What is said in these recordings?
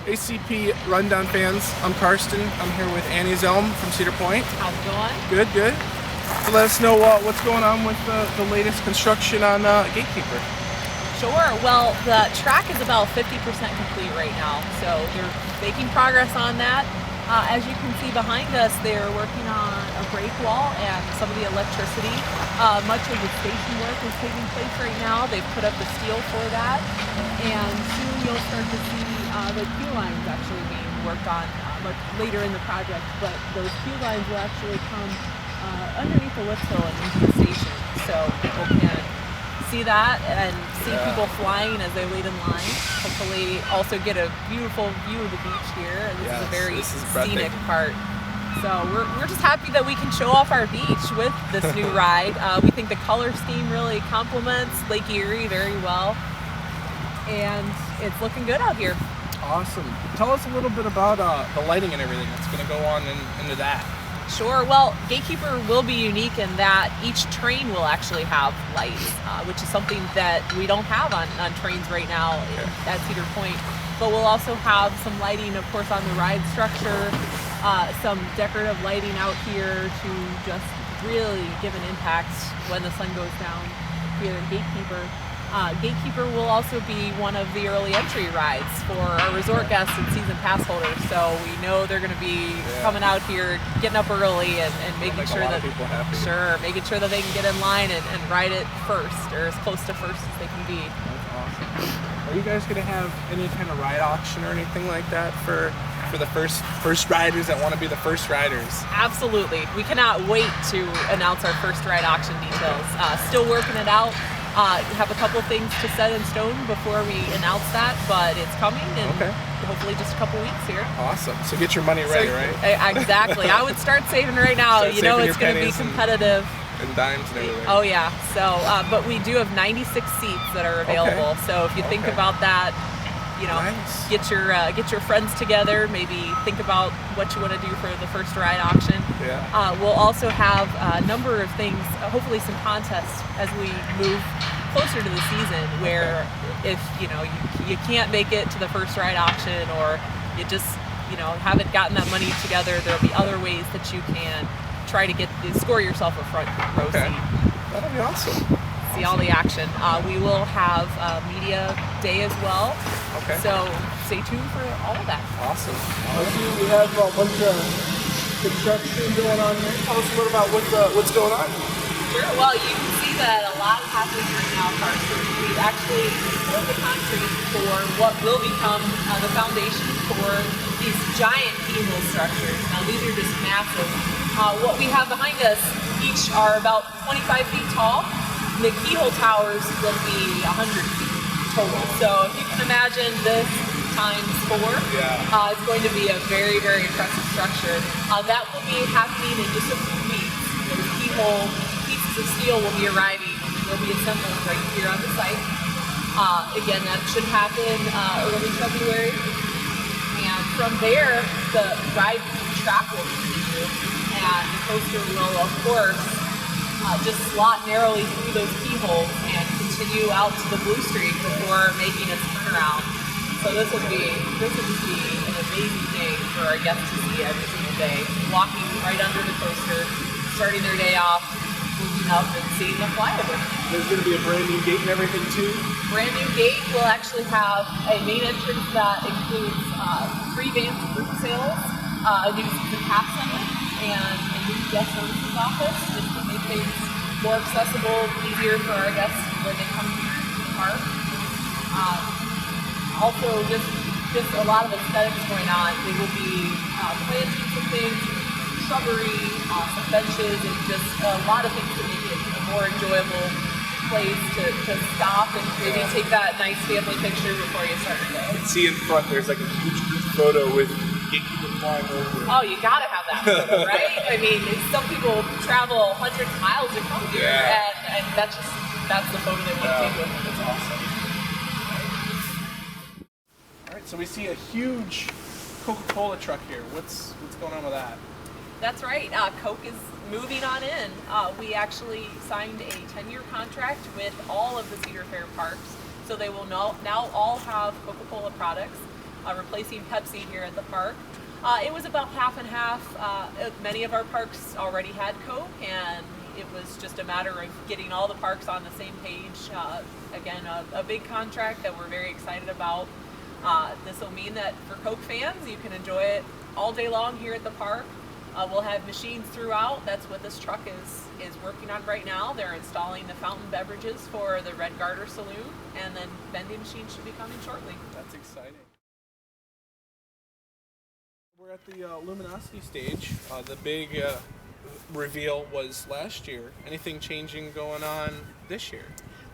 ACP Rundown fans, I'm Karsten. I'm here with Annie Zelm from Cedar Point. How's it going? Good, good. So let us know what's going on with the latest construction on Gatekeeper. Sure. Well, the track is about 50% complete right now, so they're making progress on that. As you can see behind us, they're working on a break wall and some of the electricity. Much of the station work is taking place right now. They've put up the steel for that, and soon you'll start to see the queue lines actually being worked on much later in the project. But those queue lines will actually come underneath the lift hill and into the station, so people can see that and see people flying as they wait in line. Hopefully also get a beautiful view of the beach here. This is a very scenic part. So we're just happy that we can show off our beach with this new ride. We think the color scheme really complements Lake Erie very well. And it's looking good out here. Awesome. Tell us a little bit about the lighting and everything that's going to go on into that. Sure. Well, Gatekeeper will be unique in that each train will actually have lights, which is something that we don't have on trains right now at Cedar Point. But we'll also have some lighting, of course, on the ride structure, some decorative lighting out here to just really give an impact when the sun goes down here at Gatekeeper. Gatekeeper will also be one of the early entry rides for our resort guests and season pass holders. So we know they're going to be coming out here, getting up early, and making sure that making sure that they can get in line and ride it first, or as close to first as they can be. That's awesome. Are you guys going to have any kind of ride auction or anything like that for the first riders that want to be the first riders? Absolutely. We cannot wait to announce our first ride auction details. Still working it out. Have a couple things to set in stone before we announce that, but it's coming, and hopefully just a couple weeks here. Awesome. So get your money ready, right? Exactly. I would start saving right now. You know it's going to be competitive. And dimes and everything. Oh yeah. So, but we do have 96 seats that are available. So if you think about that, you know, get your friends together. Maybe think about what you want to do for the first ride auction. Yeah. We'll also have a number of things, hopefully some contests as we move closer to the season, where if you can't make it to the first ride auction, or you just haven't gotten that money together, there'll be other ways that you can try to score yourself a front row seat. That'll be awesome. See all the action. We will have media day as well. Okay. So stay tuned for all of that. Awesome. We have a bunch of construction going on here. Tell us a little about what's going on. Sure. Well, you can see that a lot is happening right now, Carson. We've actually poured the concrete for what will become the foundation for these giant keyhole structures. Now, these are just massive. What we have behind us each are about 25 feet tall. The keyhole towers will be 100 feet total. So if you can imagine this times 4, it's going to be a very, very impressive structure. That will be happening in just a few weeks. Those keyhole pieces of steel will be arriving. They'll be assembled right here on the site. Again, that should happen early February. And from there, the ride track will continue. And the coaster will, of course, just slot narrowly through those keyholes and continue out to the Blue Streak before making its turnaround. So this will just be an amazing day for our guests to see every single day. Walking right under the coaster, starting their day off, moving up and seeing the flyover. There's going to be a brand new gate and everything too? Brand new gate. We'll actually have a main entrance that includes free van food sales, a new season pass center, and a new guest services office, just to make things more accessible, easier for our guests when they come here to the park. Also, just a lot of aesthetics going on. There will be planting some things, shrubbery, some benches, and just a lot of things to make it a more enjoyable place to stop and maybe take that nice family picture before you start your day. I can see in front there's like a huge group photo with Gatekeeper flying over. Oh, you gotta have that photo, right? I mean, some people travel hundreds of miles to come here, and that's the photo they want to take with them. That's awesome. All right, so we see a huge Coca-Cola truck here. What's going on with that? That's right. Coke is moving on in. We actually signed a 10-year contract with all of the Cedar Fair parks. So they will now all have Coca-Cola products, replacing Pepsi here at the park. It was about half and half. Many of our parks already had Coke, and it was just a matter of getting all the parks on the same page. Again, a big contract that we're very excited about. This will mean that for Coke fans, you can enjoy it all day long here at the park. We'll have machines throughout. That's what this truck is working on right now. They're installing the fountain beverages for the Red Garter Saloon, and then vending machines should be coming shortly. That's exciting. We're at the Luminosity stage. The big reveal was last year. Anything changing going on this year?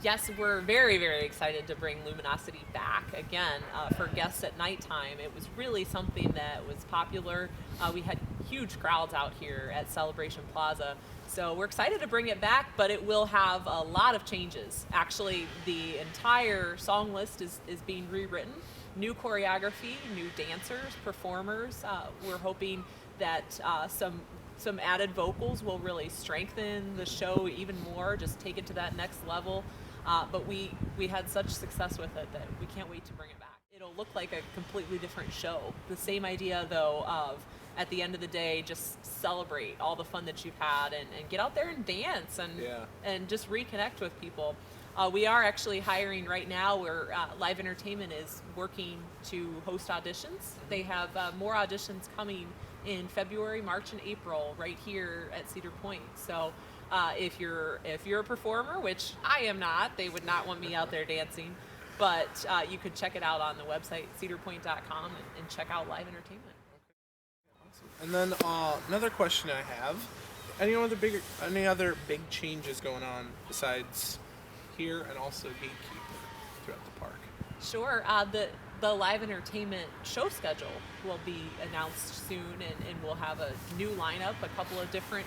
Yes, we're very, very excited to bring Luminosity back again for guests at nighttime. It was really something that was popular. We had huge crowds out here at Celebration Plaza. So we're excited to bring it back, but it will have a lot of changes. Actually, the entire song list is being rewritten. New choreography, new dancers, performers. We're hoping that some added vocals will really strengthen the show even more, just take it to that next level. But we had such success with it that we can't wait to bring it back. It'll look like a completely different show. The same idea, though, of at the end of the day, just celebrate all the fun that you've had and get out there and dance and just reconnect with people. We are actually hiring right now where Live Entertainment is working to host auditions. They have more auditions coming in February, March, and April right here at Cedar Point. So if you're a performer, which I am not, they would not want me out there dancing, but you could check it out on the website cedarpoint.com and check out Live Entertainment. And then another question I have: any other big changes going on besides here and also Gatekeeper throughout the park? Sure. The Live Entertainment show schedule will be announced soon, and we'll have a new lineup, a couple of different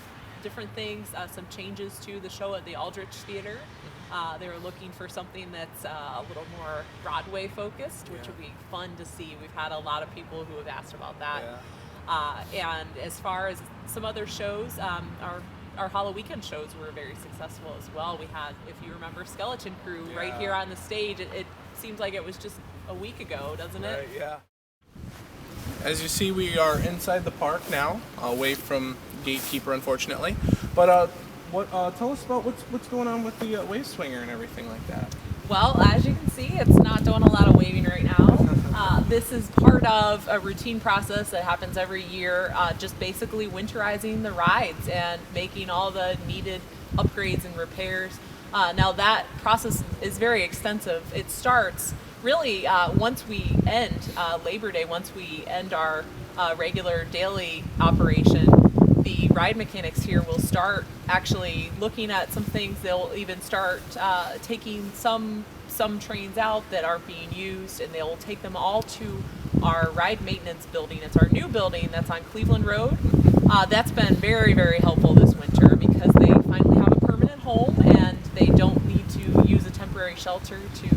things, some changes to the show at the Aldrich Theater. They were looking for something that's a little more Broadway focused, which will be fun to see. We've had a lot of people who have asked about that. And as far as some other shows, our Halloween weekend shows were very successful as well. We had, if you remember, Skeleton Crew right here on the stage. It seems like it was just a week ago, doesn't it? Right, yeah. As you see, we are inside the park now, away from Gatekeeper, unfortunately. But tell us about what's going on with the wave swinger and everything like that. Well, as you can see, it's not doing a lot of waving right now. This is part of a routine process that happens every year, just basically winterizing the rides and making all the needed upgrades and repairs. Now that process is very extensive. It starts really once we end Labor Day, once we end our regular daily operation. The ride mechanics here will start actually looking at some things. They'll even start taking some trains out that aren't being used, and they'll take them all to our ride maintenance building. It's our new building that's on Cleveland Road. That's been very, very helpful this winter because they finally have a permanent home and they don't need to use a temporary shelter to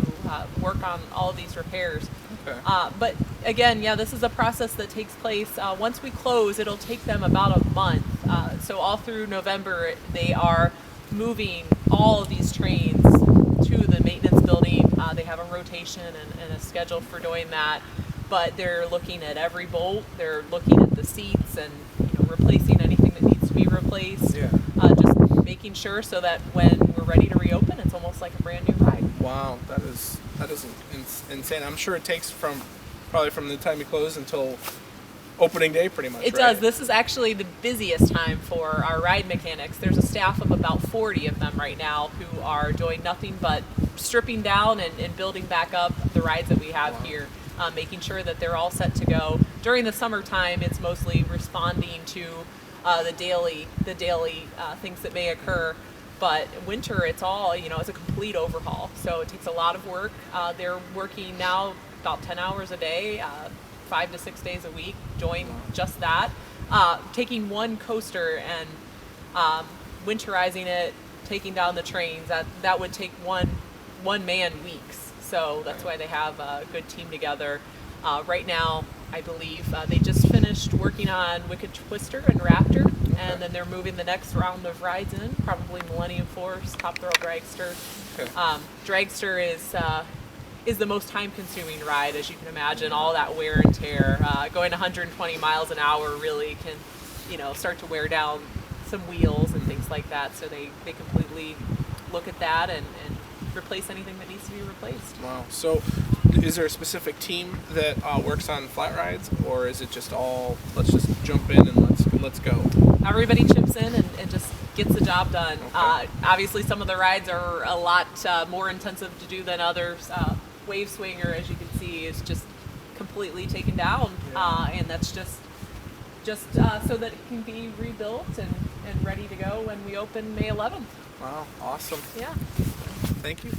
work on all of these repairs. Okay. But again, this is a process that takes place. Once we close, it'll take them about a month. So all through November, they are moving all of these trains to the maintenance building. They have a rotation and a schedule for doing that. But they're looking at every bolt. They're looking at the seats and replacing anything that needs to be replaced. Just making sure so that when we're ready to reopen, it's almost like a brand new ride. Wow, that is insane. I'm sure it takes probably from the time you close until opening day, pretty much. It does. This is actually the busiest time for our ride mechanics. There's a staff of about 40 of them right now who are doing nothing but stripping down and building back up the rides that we have here, making sure that they're all set to go. During the summertime, it's mostly responding to the daily things that may occur. But winter, it's all, it's a complete overhaul. So it takes a lot of work. They're working now about 10 hours a day, 5 to 6 days a week, doing just that. Taking one coaster and winterizing it, taking down the trains, that would take one man weeks. So that's why they have a good team together. Right now, I believe they just finished working on Wicked Twister and Raptor, and then they're moving the next round of rides in, probably Millennium Force, Top Thrill Dragster. Dragster is is the most time-consuming ride, as you can imagine. All that wear and tear, going 120 miles an hour really can, start to wear down some wheels and things like that. So they completely look at that and replace anything that needs to be replaced. Wow. So is there a specific team that works on flat rides, or is it just all, let's just jump in and let's go? Everybody chips in and just gets the job done. Okay. Obviously, some of the rides are a lot more intensive to do than others. Wave Swinger, as you can see, is just completely taken down, and that's just so that it can be rebuilt and ready to go when we open May 11th. Wow, awesome. Yeah. Thank you.